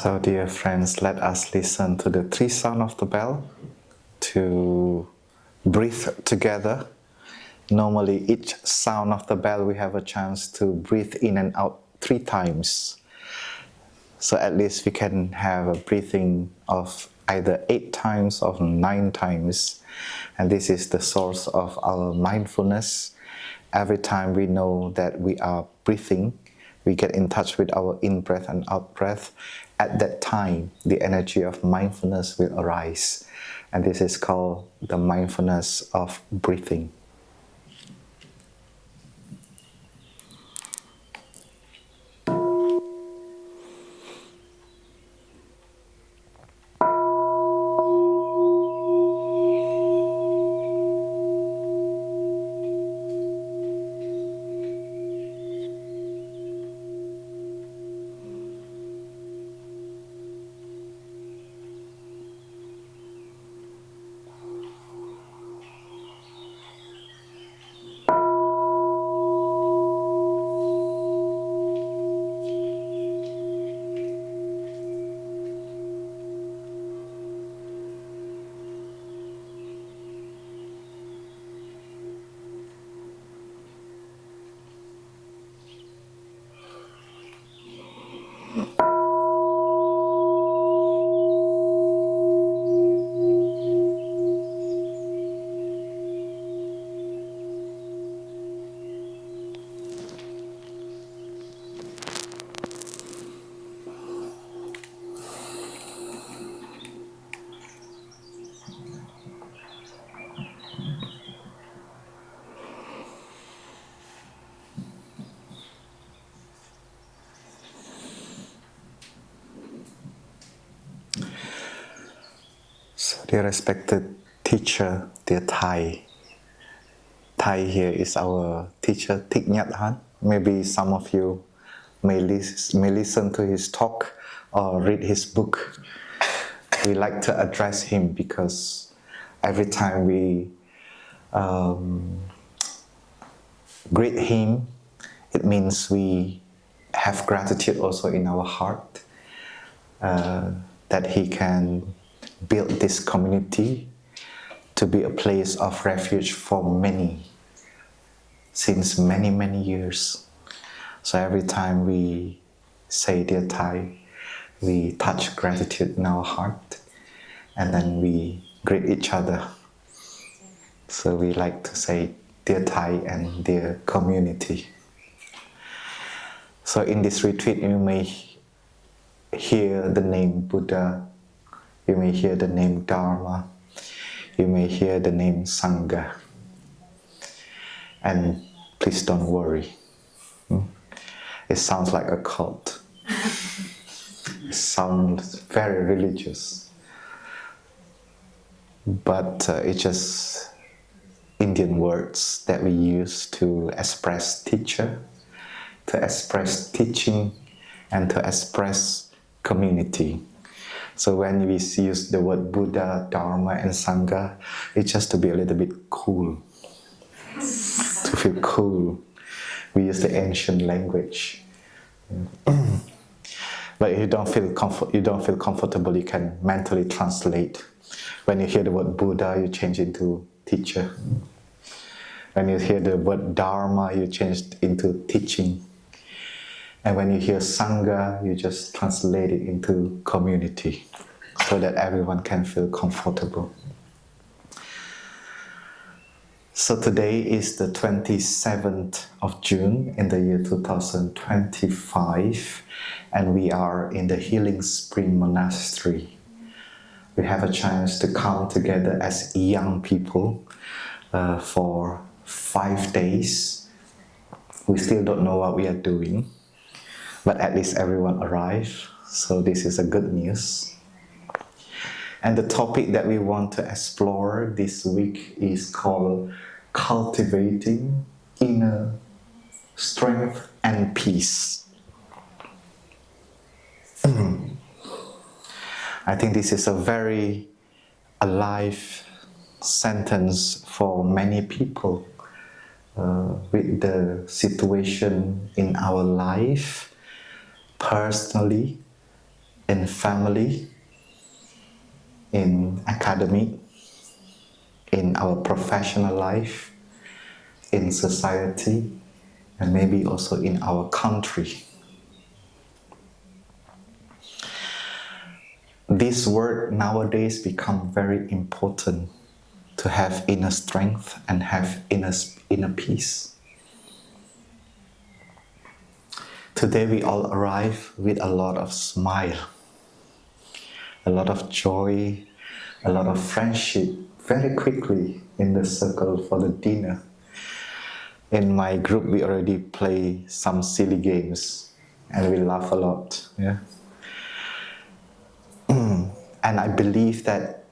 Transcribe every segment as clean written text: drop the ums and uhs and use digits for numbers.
So, dear friends, let us listen to the three sounds of the bell to breathe together. Normally, each sound of the bell we have a chance to breathe in and out 3 times. So at least we can have a breathing of either 8 times or 9 times. And this is the source of our mindfulness. Every time we know that we are breathing, we get in touch with our in-breath and out-breath. At that time, the energy of mindfulness will arise. And this is called the mindfulness of breathing. So, dear respected teacher, dear Thai. Thai here is our teacher, Thich Nhat Hanh. Maybe some of you may listen to his talk or read his book. We like to address him because every time we greet him, it means we have gratitude also in our heart that he can build this community to be a place of refuge for many, since many years. So every time we say dear Thai, we touch gratitude in our heart and then we greet each other. So we like to say dear Thai and dear community. So in this retreat you may hear the name Buddha, you may hear the name Dharma, you may hear the name Sangha. And please don't worry. It sounds like a cult. It sounds very religious. But it's just Indian words that we use to express teacher, to express teaching, and to express community. So when we use the word Buddha, Dharma, and Sangha, it's just to be a little bit cool. To feel cool. We use the ancient language. But if you don't feel comfortable, you can mentally translate. When you hear the word Buddha, you change into teacher. When you hear the word Dharma, you change into teaching. And when you hear Sangha, you just translate it into community so that everyone can feel comfortable. So today is the 27th of June in the year 2025, and we are in the Healing Spring Monastery. We have a chance to come together as young people for 5 days. We still don't know what we are doing, but at least everyone arrived, so this is a good news. And the topic that we want to explore this week is called Cultivating Inner Strength and Peace. I think this is a very alive sentence for many people with the situation in our life personally in family, in academic, in our professional life, in society, and maybe also in our country. This word nowadays become very important to have inner strength and have inner peace. Today we all arrive with a lot of smile, a lot of joy, a lot of friendship very quickly in the circle for the dinner. In my group we already play some silly games and we laugh a lot. Yeah. And I believe that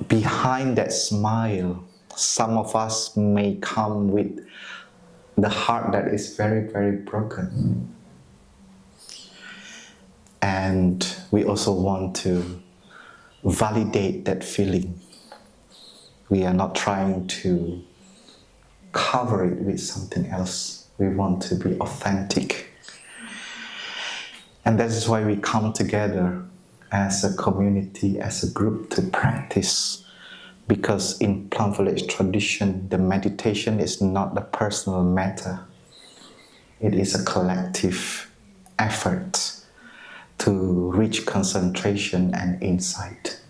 behind that smile, some of us may come with the heart that is very, very broken. And we also want to validate that feeling. We are not trying to cover it with something else. We want to be authentic. And that is why we come together as a community, as a group to practice. Because in Plum Village tradition, the meditation is not a personal matter. It is a collective effort to reach concentration and insight.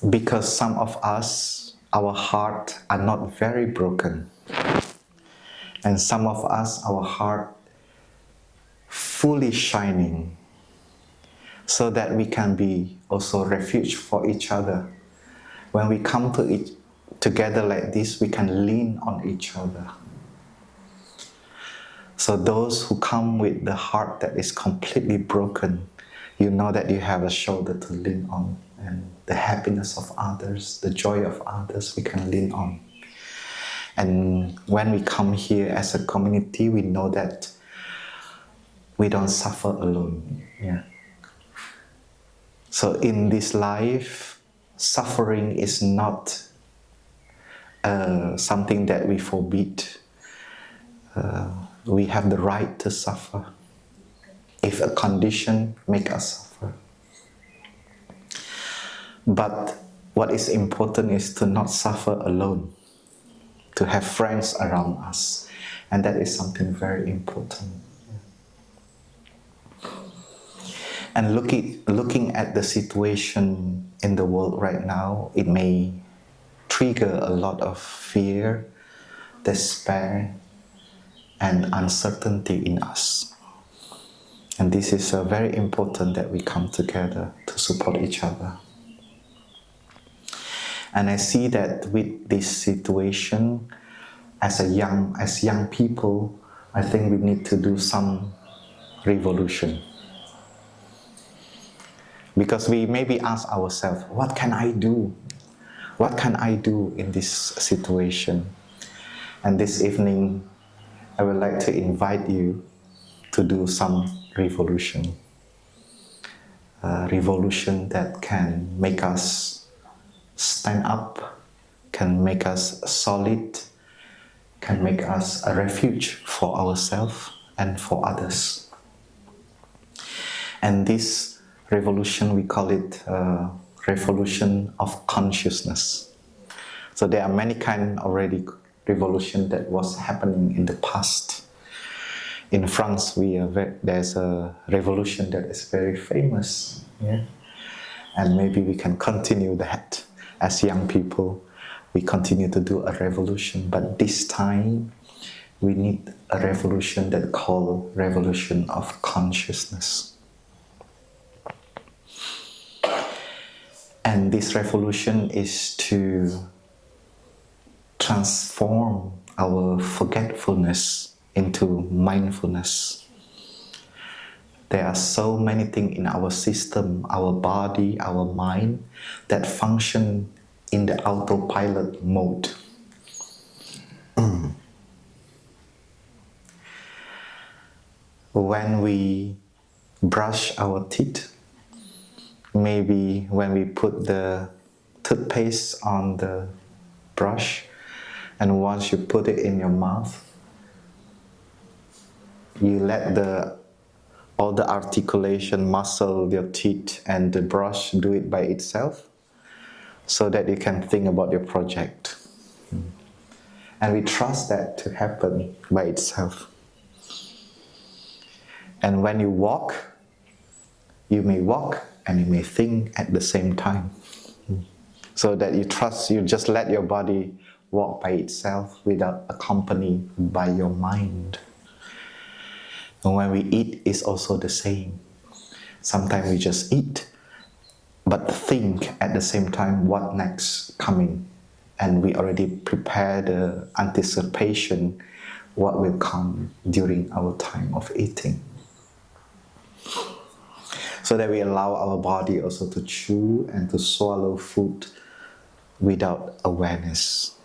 Because some of us, our heart are not very broken. And some of us, our heart fully shining, so that we can be also refuge for each other. When we come together like this, we can lean on each other. So those who come with the heart that is completely broken, you know that you have a shoulder to lean on, and the happiness of others, the joy of others, we can lean on. And when we come here as a community, we know that we don't suffer alone. Yeah. So in this life, suffering is not something that we forbid. We have the right to suffer if a condition makes us suffer. But what is important is to not suffer alone, to have friends around us. And that is something very important. And looking at the situation in the world right now, it may trigger a lot of fear, despair, and uncertainty in us. And this is very important that we come together to support each other. And I see that with this situation, as young people, I think we need to do some revolution. Because we maybe ask ourselves, what can I do? What can I do in this situation? And this evening, I would like to invite you to do some revolution. A revolution that can make us stand up, can make us solid, can make us a refuge for ourselves and for others. And this revolution, we call it revolution of consciousness. So there are many kind already revolution that was happening in the past. In France, there's a revolution that is very famous. Yeah? And maybe we can continue that. As young people, we continue to do a revolution. But this time, we need a revolution that called revolution of consciousness. And this revolution is to transform our forgetfulness into mindfulness. There are so many things in our system, our body, our mind, that function in the autopilot mode. When we brush our teeth, maybe when we put the toothpaste on the brush, and once you put it in your mouth, You let all the articulation, muscle, your teeth and the brush do it by itself, so that you can think about your project. And we trust that to happen by itself. And when you walk, you may walk and you may think at the same time. So that you trust, you just let your body walk by itself without accompanied by your mind. And when we eat, it's also the same. Sometimes we just eat, but think at the same time what next coming. And we already prepare the anticipation what will come during our time of eating. So that we allow our body also to chew and to swallow food without awareness.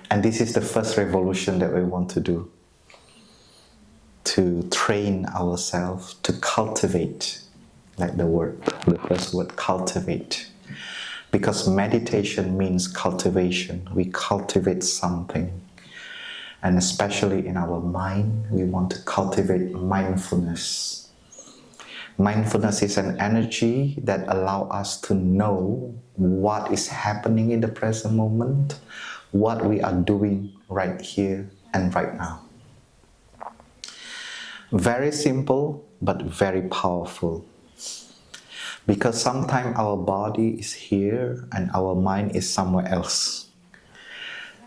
And this is the first revolution that we want to do. To train ourselves to cultivate, like the first word, cultivate. Because meditation means cultivation. We cultivate something. And especially in our mind, we want to cultivate mindfulness. Mindfulness is an energy that allows us to know what is happening in the present moment, what we are doing right here and right now. Very simple, but very powerful. Because sometimes our body is here and our mind is somewhere else.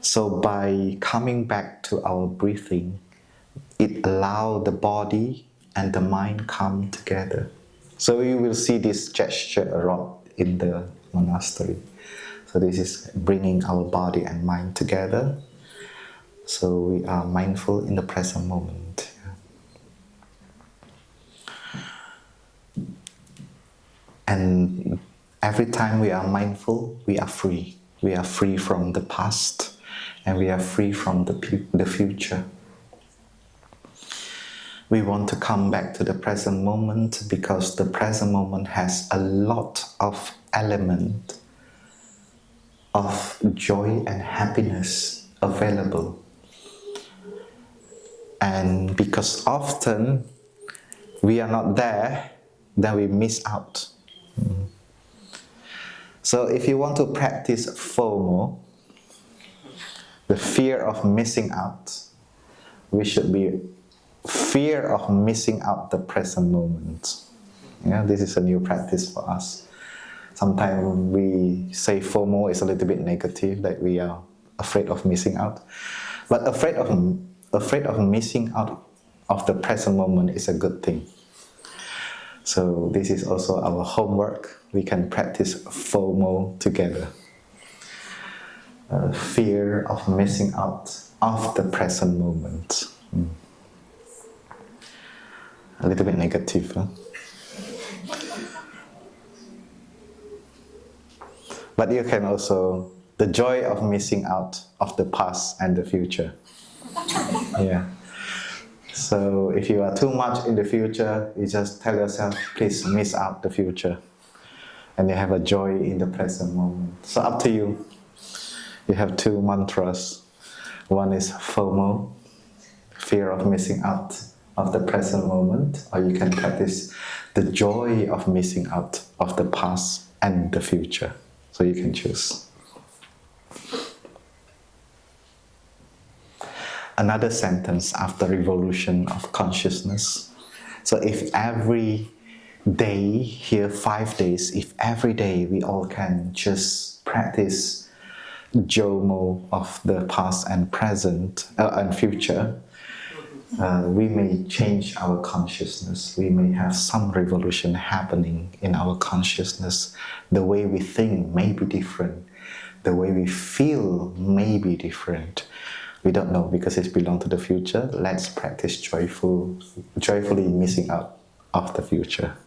So by coming back to our breathing, it allows the body and the mind come together. So you will see this gesture a lot in the monastery. So this is bringing our body and mind together. So we are mindful in the present moment. And every time we are mindful, we are free. We are free from the past and we are free from the future. We want to come back to the present moment because the present moment has a lot of element of joy and happiness available. And because often we are not there, then we miss out. So if you want to practice FOMO, the fear of missing out, we should be fear of missing out the present moment. This is a new practice for us. Sometimes we say FOMO is a little bit negative, that we are afraid of missing out. But afraid of missing out of the present moment is a good thing. So this is also our homework. We can practice FOMO together. Fear of missing out of the present moment. A little bit negative, huh? But you can also, the joy of missing out of the past and the future. Yeah. So if you are too much in the future, you just tell yourself, please miss out the future. And you have a joy in the present moment. So up to you. You have two mantras. One is FOMO, fear of missing out of the present moment. Or you can practice the joy of missing out of the past and the future. So you can choose. Another sentence after revolution of consciousness. So if every day, here 5 days, if every day we all can just practice JOMO of the past and present and future, we may change our consciousness. We may have some revolution happening in our consciousness. The way we think may be different. The way we feel may be different. We don't know because it belongs to the future. Let's practice joyfully missing out of the future.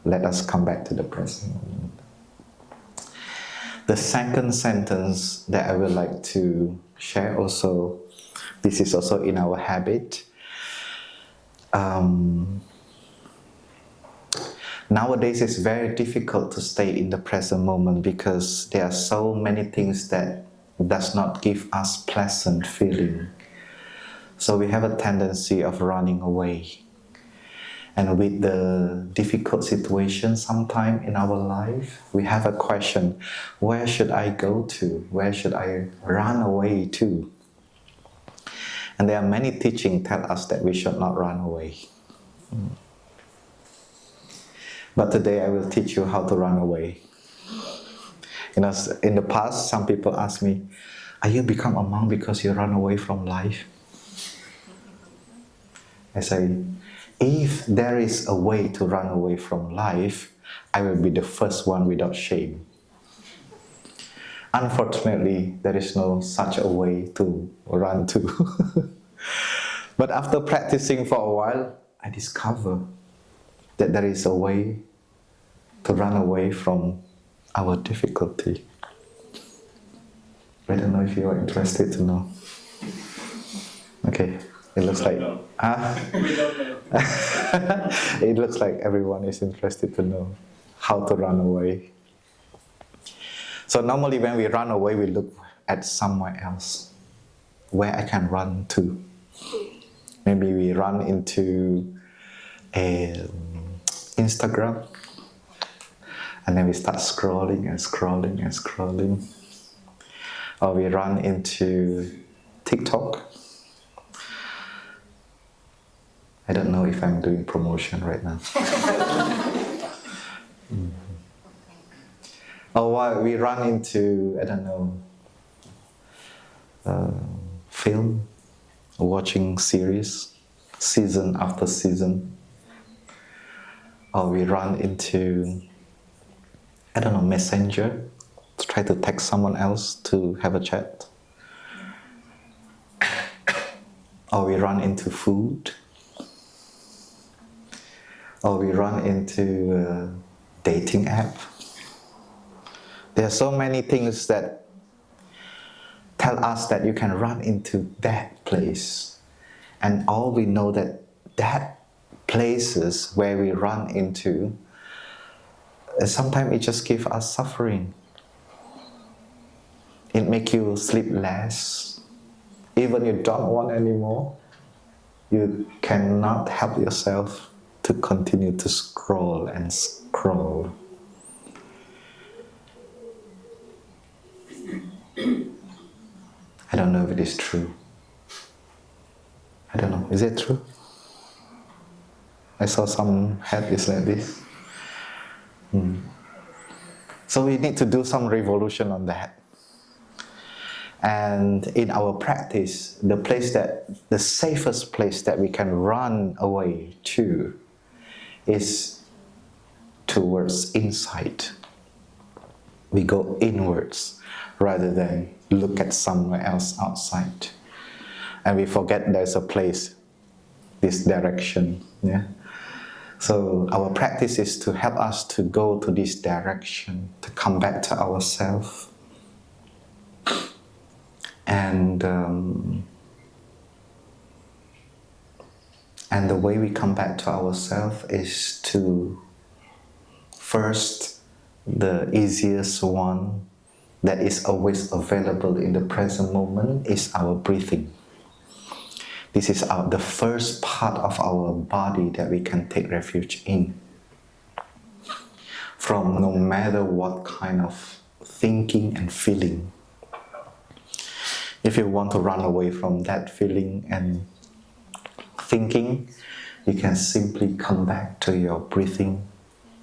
Let us come back to the present moment. The second sentence that I would like to share also, this is also in our habit. Nowadays it's very difficult to stay in the present moment because there are so many things that does not give us pleasant feeling. So we have a tendency of running away. And with the difficult situation sometime in our life, we have a question, where should I go to? Where should I run away to? And there are many teachings tell us that we should not run away. But today I will teach you how to run away. In the past, some people ask me, are you become a monk because you run away from life? I say, if there is a way to run away from life, I will be the first one without shame. Unfortunately, there is no such a way to run to. But after practicing for a while, I discover that there is a way to run away from our difficulty. I don't know if you are interested to know. Okay. It looks like we don't know. It looks like everyone is interested to know how to run away. So normally when we run away, we look at somewhere else, where I can run to. Maybe we run into Instagram, and then we start scrolling and scrolling and scrolling. Or we run into TikTok. I don't know if I'm doing promotion right now. Or we run into, I don't know, film, watching series, season after season. Or we run into, I don't know, Messenger, to try to text someone else to have a chat. Or we run into food. Or we run into a dating app. There are so many things that tell us that you can run into that place. And all we know that places where we run into, sometimes it just gives us suffering. It makes you sleep less. Even you don't want anymore, you cannot help yourself to continue to scroll and scroll. I don't know if it is true. I don't know. Is it true? I saw some head is like this. So we need to do some revolution on that. And in our practice, the safest place that we can run away to is towards insight. We go inwards rather than look at somewhere else outside. And we forget there's a place, this direction. Yeah? So our practice is to help us to go to this direction, to come back to ourselves. And the way we come back to ourselves is to first, the easiest one that is always available in the present moment is our breathing. This is the first part of our body that we can take refuge in. From no matter what kind of thinking and feeling. If you want to run away from that feeling and thinking, you can simply come back to your breathing,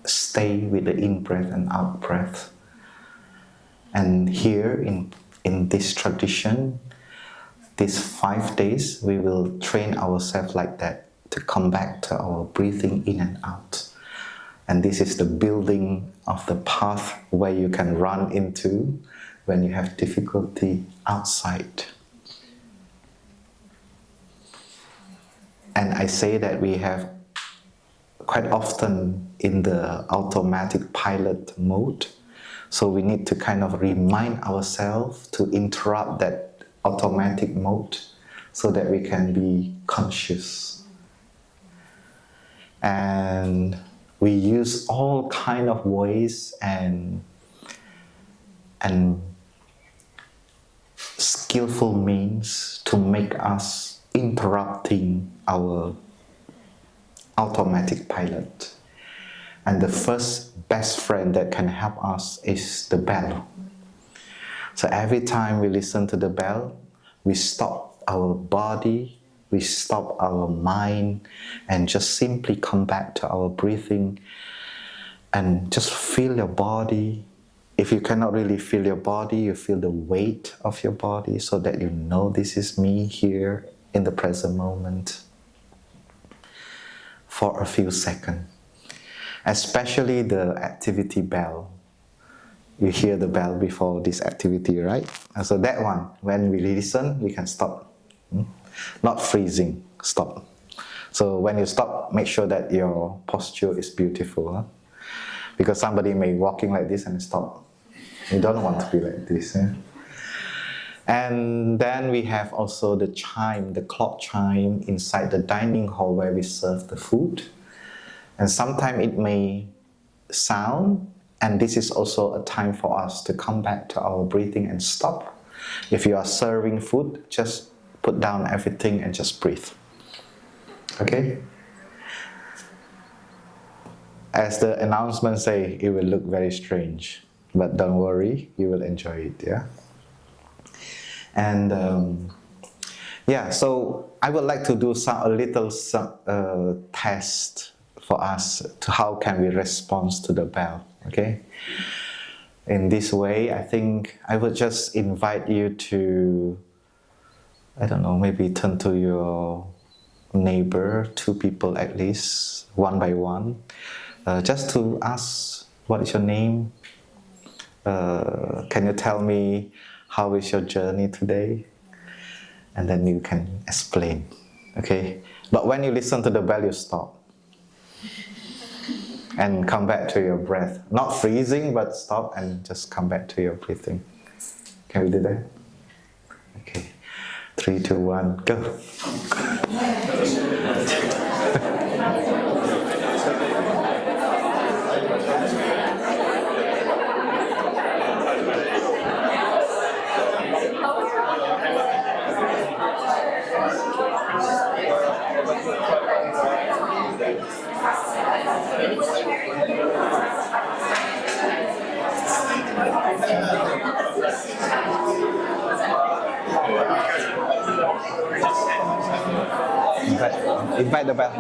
stay with the in-breath and out-breath. And here in this tradition, these 5 days, we will train ourselves like that to come back to our breathing in and out. And this is the building of the path where you can run into when you have difficulty outside. And I say that we have quite often in the automatic pilot mode. So we need to kind of remind ourselves to interrupt that automatic mode so that we can be conscious. And we use all kind of ways and skillful means to make us interrupting our automatic pilot. And the first best friend that can help us is the bell. So every time we listen to the bell, we stop our body, we stop our mind, and just simply come back to our breathing and just feel your body. If you cannot really feel your body, you feel the weight of your body so that you know this is me here in the present moment for a few seconds. Especially the activity bell. You hear the bell before this activity, right? And so that one, when we listen, we can stop. Not freezing, stop. So when you stop, make sure that your posture is beautiful. Huh? Because somebody may walking like this and stop. You don't want to be like this. Eh? And then we have also the chime, the clock chime inside the dining hall where we serve the food. And sometimes it may sound, and this is also a time for us to come back to our breathing and stop. If you are serving food, just put down everything and just breathe. Okay? As the announcement say, it will look very strange, but don't worry, you will enjoy it, yeah? And so I would like to do a little test for us to how can we respond to the bell, okay? In this way, I think I would just invite you to, I don't know, maybe turn to your neighbor, 2 people at least, one by one, just to ask, what is your name? Can you tell me how is your journey today? And then you can explain, okay? But when you listen to the bell, you stop. And come back to your breath. Not freezing, but stop and just come back to your breathing. Can we do that? Okay. 3, 2, 1, go. Invite the bell.